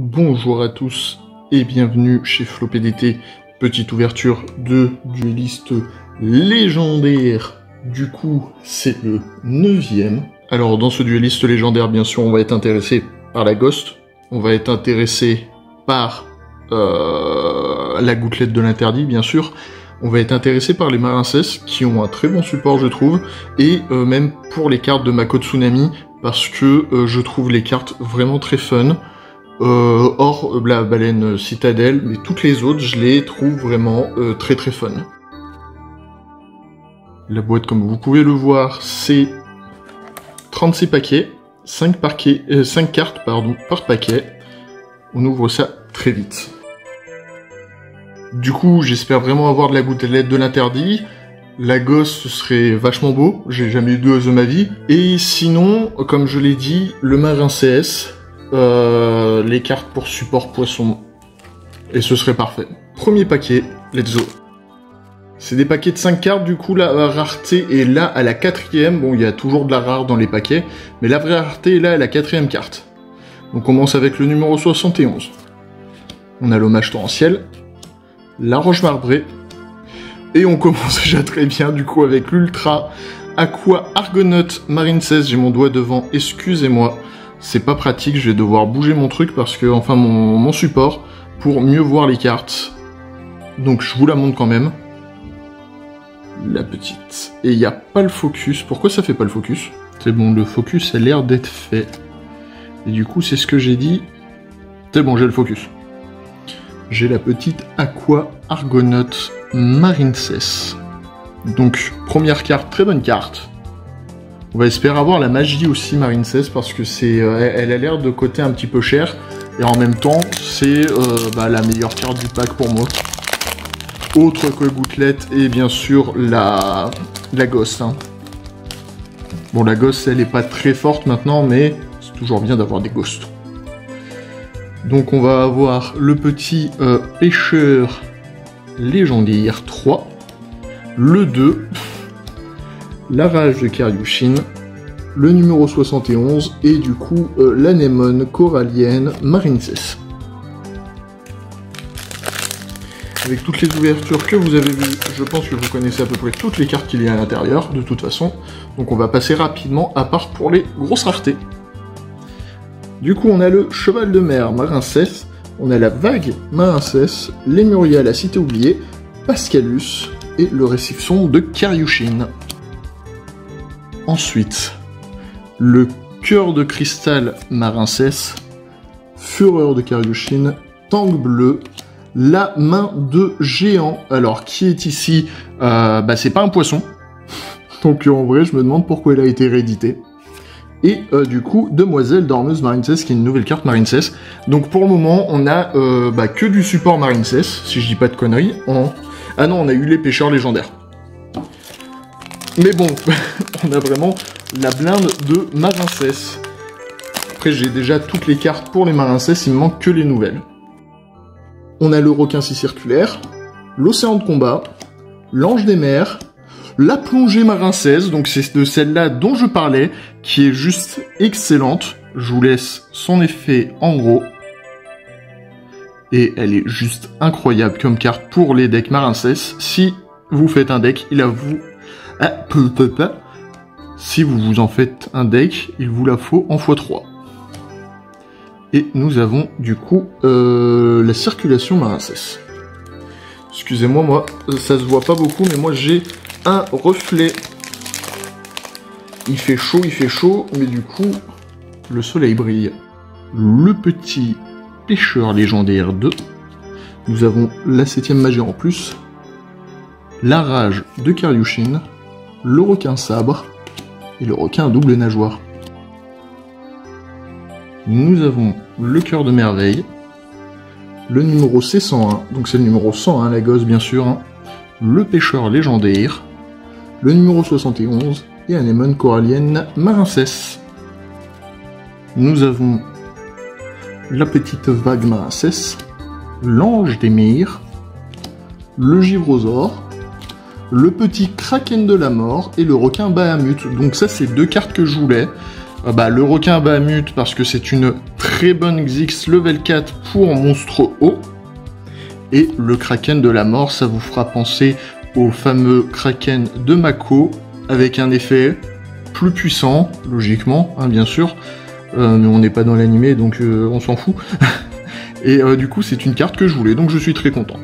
Bonjour à tous et bienvenue chez FloPDT, petite ouverture de dueliste légendaire, du coup c'est le 9e. Alors dans ce dueliste légendaire bien sûr on va être intéressé par la Ghost, on va être intéressé par la gouttelette de l'interdit bien sûr, on va être intéressé par les Marincess qui ont un très bon support je trouve, et même pour les cartes de Mako Tsunami parce que je trouve les cartes vraiment très fun. Hors la baleine citadelle, mais toutes les autres, je les trouve vraiment très très fun. La boîte, comme vous pouvez le voir, c'est 36 paquets, 5 cartes par paquet. On ouvre ça très vite. Du coup, j'espère vraiment avoir de la gouttelette de l'interdit. La gosse, ce serait vachement beau, j'ai jamais eu de gosse de ma vie. Et sinon, comme je l'ai dit, le Marincess, les cartes pour support poisson, et ce serait parfait. Premier paquet, let's go. C'est des paquets de 5 cartes, du coup la rareté est là à la 4e, bon il y a toujours de la rare dans les paquets, mais la vraie rareté est là à la 4e carte. Donc on commence avec le numéro 71. On a l'hommage torrentiel, la roche marbrée, et on commence déjà très bien du coup avec l'ultra aqua argonaut Marincess, j'ai mon doigt devant, excusez-moi. C'est pas pratique, je vais devoir bouger mon truc parce que, enfin mon support, pour mieux voir les cartes. Donc je vous la montre quand même. La petite. Et il n'y a pas le focus. Pourquoi ça fait pas le focus? C'est bon, le focus a l'air d'être fait. Et du coup, c'est ce que j'ai dit. C'est bon, j'ai le focus. J'ai la petite Aqua Argonaut Marincess. Donc, première carte, très bonne carte. On va espérer avoir la magie aussi Marincess parce que c'est, elle a l'air de coter un petit peu cher et en même temps c'est la meilleure carte du pack pour moi. Autre que gouttelette et bien sûr la Ghost. Hein. Bon la Ghost elle est pas très forte maintenant mais c'est toujours bien d'avoir des Ghosts. Donc on va avoir le petit pêcheur légendaire 3, le 2. La rage de Karyushin, le numéro 71, et du coup, l'anémone corallienne Marincess. Avec toutes les ouvertures que vous avez vues, je pense que vous connaissez à peu près toutes les cartes qu'il y a à l'intérieur, de toute façon. Donc on va passer rapidement, à part pour les grosses raretés. Du coup, on a le cheval de mer Marincess, on a la vague Marincess, Lemuria, la cité oubliée, Pascalus, et le récifson de Karyushin. Ensuite, le cœur de cristal Marincess, fureur de Karyushin, tank bleu, la main de géant. Alors, qui est ici? C'est pas un poisson. Donc, en vrai, je me demande pourquoi elle a été rééditée. Et du coup, demoiselle dormeuse Marincess, qui est une nouvelle carte Marincess. Donc, pour le moment, on a que du support Marincess, si je dis pas de conneries. Ah non, on a eu les pêcheurs légendaires. Mais bon, on a vraiment la blinde de Marincess. Après, j'ai déjà toutes les cartes pour les Marincess, il me manque que les nouvelles. On a le requin circulaire, l'océan de combat, l'ange des mers, la plongée Marincess, donc c'est de celle-là dont je parlais, qui est juste excellente. Je vous laisse son effet en gros. Et elle est juste incroyable comme carte pour les decks Marincess. Si vous faites un deck, il a vous... Si vous vous en faites un deck, il vous la faut en x3. Et nous avons du coup la circulation Marincess. Excusez-moi, moi, ça se voit pas beaucoup, mais moi j'ai un reflet. Il fait chaud, mais du coup, le soleil brille. Le petit pêcheur légendaire 2. Nous avons la 7ème magie en plus. La rage de Karyushin. Le requin sabre et le requin à double nageoire. Nous avons le cœur de merveille, le numéro C101, donc c'est le numéro 101, la gosse bien sûr, hein, le pêcheur légendaire, le numéro 71 et anémone corallienne Marincess. Nous avons la petite vague Marincess, l'ange des mers, le givrosaure, le petit kraken de la mort et le requin Bahamut. Donc ça, c'est deux cartes que je voulais. Le requin Bahamut parce que c'est une très bonne Xyx level 4 pour monstre haut. Et le Kraken de la mort, ça vous fera penser au fameux Kraken de Mako avec un effet plus puissant, logiquement, hein, bien sûr. Mais on n'est pas dans l'animé, donc on s'en fout. Et du coup, c'est une carte que je voulais, donc je suis très content.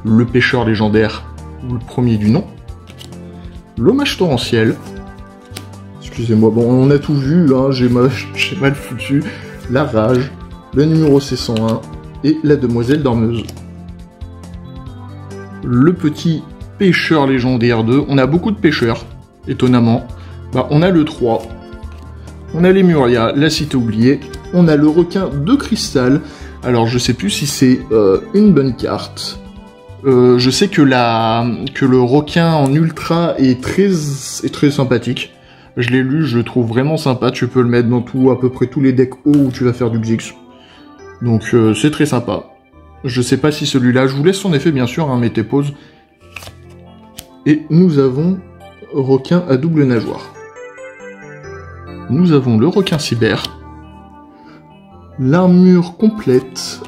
Le pêcheur légendaire, ou le premier du nom. L'hommage torrentiel. Excusez-moi, bon, on a tout vu, hein, j'ai mal foutu. La rage, le numéro C101 et la demoiselle dormeuse. Le petit pêcheur légendaire 2. On a beaucoup de pêcheurs, étonnamment. On a le 3. On a Lemuria, la cité oubliée. On a le requin de cristal. Alors, je sais plus si c'est une bonne carte. Je sais que le requin en ultra est très sympathique. Je l'ai lu, je le trouve vraiment sympa. Tu peux le mettre dans à peu près tous les decks hauts où tu vas faire du Xyx. Donc c'est très sympa. Je sais pas si celui-là, je vous laisse son effet bien sûr, hein, mettez pause. Et nous avons requin à double nageoire. Nous avons le requin cyber. L'armure complète.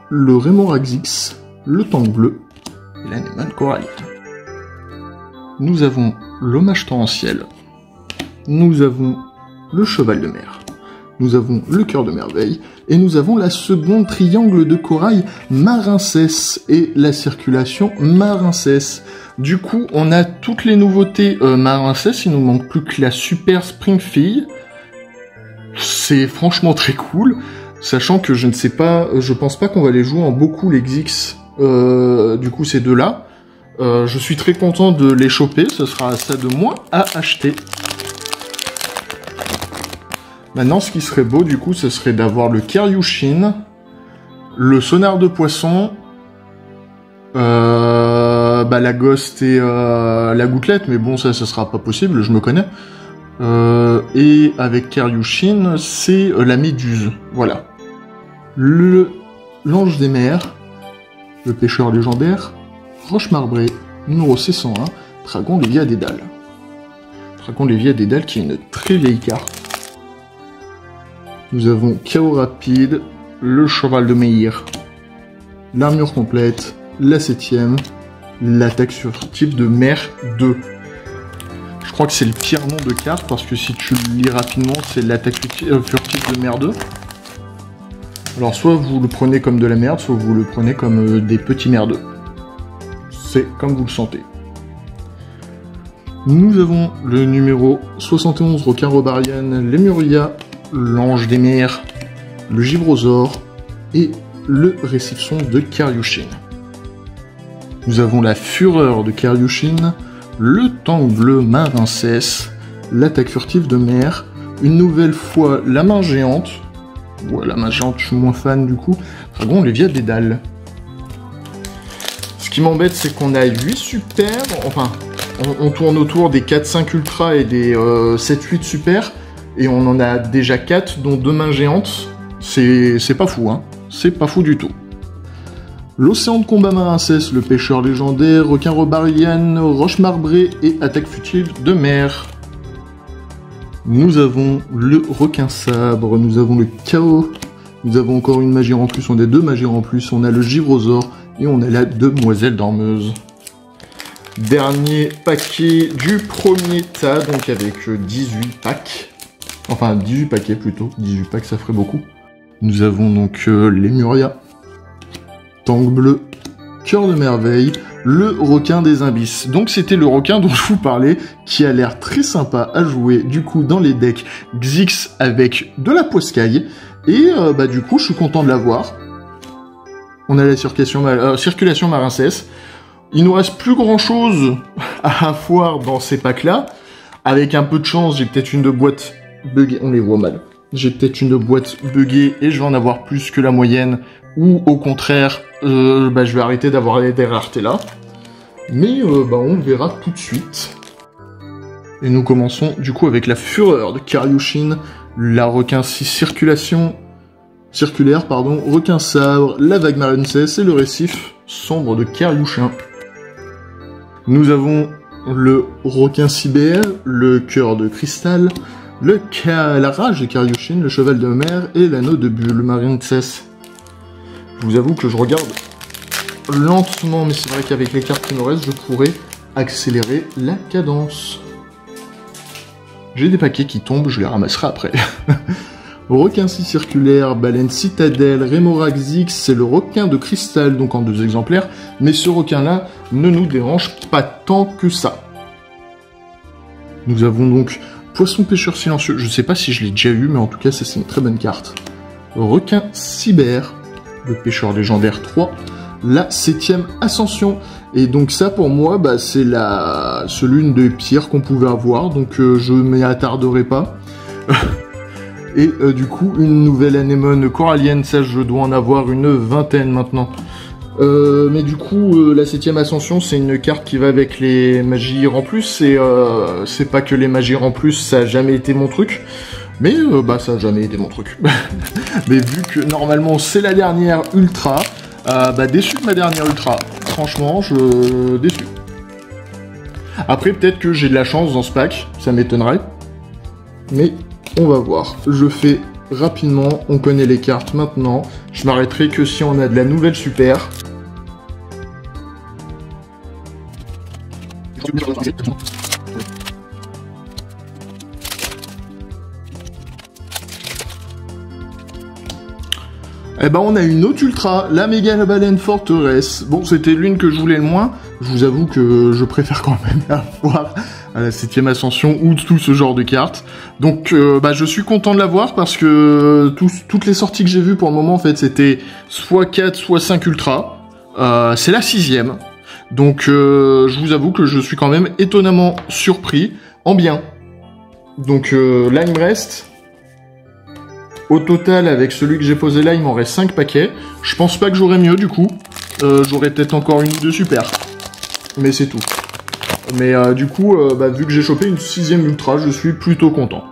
Le Rémora Xyx. Le tank bleu. Et l'animal corallien. Nous avons l'hommage torrentiel. Nous avons le cheval de mer. Nous avons le cœur de merveille. Et nous avons la seconde triangle de corail Marincès et la circulation Marincès. Du coup, on a toutes les nouveautés Marincès. Il nous manque plus que la super Springfille. C'est franchement très cool. Sachant que je ne sais pas, je pense pas qu'on va les jouer en beaucoup les Xyx. Du coup, ces deux-là. Je suis très content de les choper. Ce sera ça de moins à acheter. Maintenant, ce qui serait beau, du coup, ce serait d'avoir le Karyushin, le sonar de poisson, la ghost et la gouttelette, mais bon, ça sera pas possible, je me connais. Et avec Karyushin, c'est la méduse, voilà. L'ange des mers, le pêcheur légendaire, roche marbrée, numéro C101, Dragon Lévia Dédale. Dragon Lévia Dédale qui est une très vieille carte. Nous avons Chaos Rapide, le cheval de Meir, l'armure complète, la 7ème, l'attaque furtive de mer 2. Je crois que c'est le pire nom de carte parce que si tu le lis rapidement, c'est l'attaque furtive de mer 2. Alors soit vous le prenez comme de la merde, soit vous le prenez comme des petits merdeux. C'est comme vous le sentez. Nous avons le numéro 71 requin Robarian, Lemuria, l'ange des mers, le givrosaure et le récipson de Karyushin. Nous avons la fureur de Karyushin, le tank bleu Marincès, l'attaque furtive de mer, une nouvelle fois la main géante. Ouais, la main géante, je suis moins fan du coup. Dragon Lévia Dédale. Ce qui m'embête, c'est qu'on a 8 super, enfin, on tourne autour des 4-5 ultra et des 7-8 super. Et on en a déjà 4, dont 2 mains géantes. C'est pas fou, hein. C'est pas fou du tout. L'océan de combat Marincès, le pêcheur légendaire, requin Robarian, roche marbrée et attaque furtive de mer. Nous avons le requin sabre, nous avons le chaos, nous avons encore une magie en plus, on a 2 magies en plus, on a le givrosaure et on a la demoiselle dormeuse. Dernier paquet du premier tas, donc avec 18 packs. Enfin, 18 paquets plutôt. 18 packs, ça ferait beaucoup. Nous avons donc Lemuria, tank bleu, cœur de merveille, le requin des imbis. Donc c'était le requin dont je vous parlais, qui a l'air très sympa à jouer, du coup, dans les decks Xyx avec de la poiscaille. Et du coup, je suis content de l'avoir. On a la circulation Marincès. Il nous reste plus grand chose à avoir dans ces packs-là. Avec un peu de chance, j'ai peut-être une de boîte buggée. On les voit mal. J'ai peut-être une boîte buggée et je vais en avoir plus que la moyenne. Ou au contraire, je vais arrêter d'avoir des raretés là. Mais on le verra tout de suite. Et nous commençons du coup avec la fureur de Karyushin, la requin circulaire, requin sabre, la vague Marincès et le récif sombre de Karyushin. Nous avons le requin cyber, le cœur de cristal, la rage de Karyushin, le cheval de mer et l'anneau de bulle, Marincess. Je vous avoue que je regarde lentement, mais c'est vrai qu'avec les cartes qui me restent, je pourrais accélérer la cadence. J'ai des paquets qui tombent, je les ramasserai après. Requin circulaire, baleine citadelle, Rémoraxix, c'est le requin de cristal, donc en 2 exemplaires, mais ce requin-là ne nous dérange pas tant que ça. Nous avons donc poisson pêcheur silencieux, je sais pas si je l'ai déjà eu, mais en tout cas ça c'est une très bonne carte. Requin cyber, le pêcheur légendaire 3, la 7ème ascension, et donc ça pour moi bah, c'est l'une des pires qu'on pouvait avoir, donc je m'y attarderai pas. Et du coup, une nouvelle anémone corallienne, ça je dois en avoir une 20aine maintenant. Mais du coup, la 7ème ascension, c'est une carte qui va avec les magies en plus, et c'est pas que les magies en plus, ça a jamais été mon truc, mais bah ça a jamais été mon truc. Mais vu que normalement c'est la dernière ultra, bah déçu de ma dernière ultra, franchement, déçu. Après, peut-être que j'ai de la chance dans ce pack, ça m'étonnerait, mais... on va voir. Je fais rapidement, on connaît les cartes maintenant. Je m'arrêterai que si on a de la nouvelle super. Eh ben on a une autre ultra, la méga baleine forteresse. Bon, c'était l'une que je voulais le moins. Je vous avoue que je préfère quand même avoir à la 7ème ascension ou tout ce genre de cartes. Donc bah, je suis content de l'avoir parce que toutes les sorties que j'ai vues pour le moment en fait c'était soit 4 soit 5 ultras. C'est la 6ème. Donc je vous avoue que je suis quand même étonnamment surpris en bien. Donc là il me reste... au total, avec celui que j'ai posé là, il m'en reste 5 paquets. Je pense pas que j'aurai mieux, du coup. J'aurai peut-être encore une ou deux super. Mais c'est tout. Mais du coup, bah, vu que j'ai chopé une 6ème ultra, je suis plutôt content.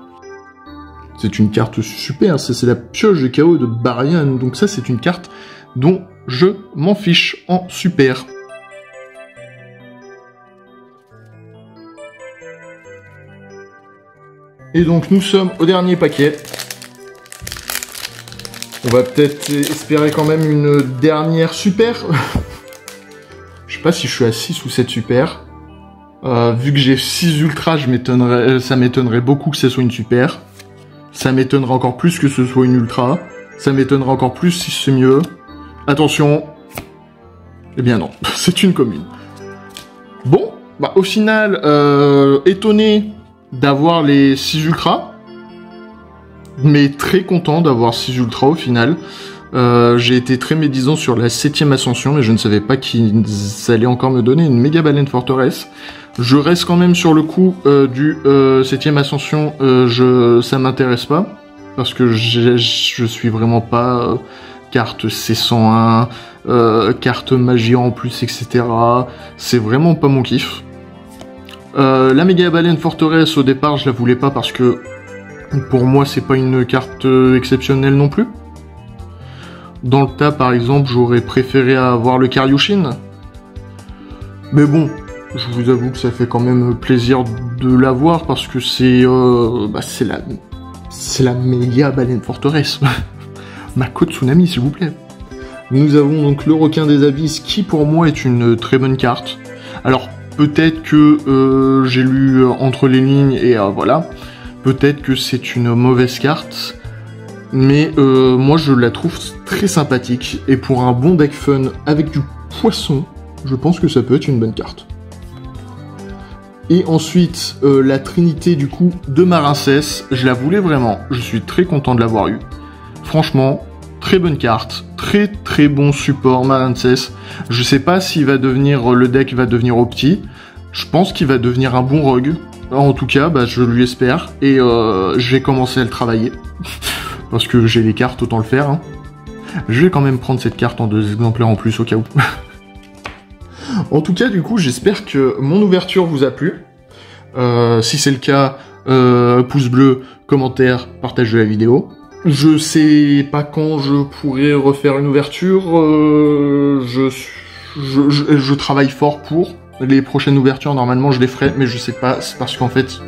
C'est une carte super, c'est la pioche de chaos de Barian. Donc ça, c'est une carte dont je m'en fiche en super. Et donc, nous sommes au dernier paquet. On va peut-être espérer quand même une dernière super. Je sais pas si je suis à 6 ou 7 super. Vu que j'ai 6 ultras, ça m'étonnerait beaucoup que ce soit une super. Ça m'étonnerait encore plus que ce soit une ultra. Ça m'étonnerait encore plus si c'est mieux. Attention. Eh bien non, c'est une commune. Bon, bah au final, étonné d'avoir les 6 ultras. Mais très content d'avoir 6 ultras au final. J'ai été très médisant sur la 7ème ascension, mais je ne savais pas qu'ils allaient encore me donner une méga baleine forteresse. Je reste quand même sur le coup du 7ème ascension, ça m'intéresse pas, parce que je suis vraiment pas carte C101, carte magie en plus, etc. C'est vraiment pas mon kiff. La méga baleine forteresse, au départ, je la voulais pas parce que pour moi, c'est pas une carte exceptionnelle non plus. Dans le tas, par exemple, j'aurais préféré avoir le Karyushin. Mais bon, je vous avoue que ça fait quand même plaisir de l'avoir parce que c'est la méga baleine forteresse. Mako Tsunami, s'il vous plaît. Nous avons donc le requin des abysses qui, pour moi, est une très bonne carte. Alors, peut-être que j'ai lu entre les lignes et voilà. Peut-être que c'est une mauvaise carte, mais moi je la trouve très sympathique, et pour un bon deck fun avec du poisson, je pense que ça peut être une bonne carte. Et ensuite, la trinité du coup de Marincess, je la voulais vraiment, je suis très content de l'avoir eu. Franchement, très bonne carte, très très bon support Marincess. Je sais pas s'il va devenir, le deck va devenir opti, je pense qu'il va devenir un bon rogue. En tout cas, bah, je lui espère, et je vais commencer à le travailler, parce que j'ai les cartes, autant le faire. Hein. Je vais quand même prendre cette carte en 2 exemplaires en plus, au cas où. En tout cas, du coup, j'espère que mon ouverture vous a plu. Si c'est le cas, pouce bleu, commentaire, partage de la vidéo. Je sais pas quand je pourrai refaire une ouverture, je travaille fort pour... Les prochaines ouvertures, normalement, je les ferai, mais je sais pas, c'est parce qu'en fait,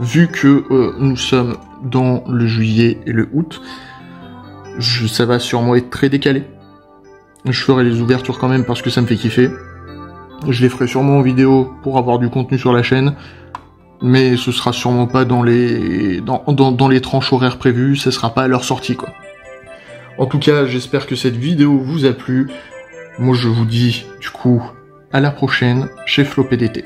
vu que nous sommes dans le juillet et le août, ça va sûrement être très décalé. Je ferai les ouvertures quand même parce que ça me fait kiffer. Je les ferai sûrement en vidéo pour avoir du contenu sur la chaîne, mais ce sera sûrement pas dans les tranches horaires prévues, ça sera pas à leur sortie, quoi. En tout cas, j'espère que cette vidéo vous a plu. Moi, je vous dis, du coup, à la prochaine chez FloPDT.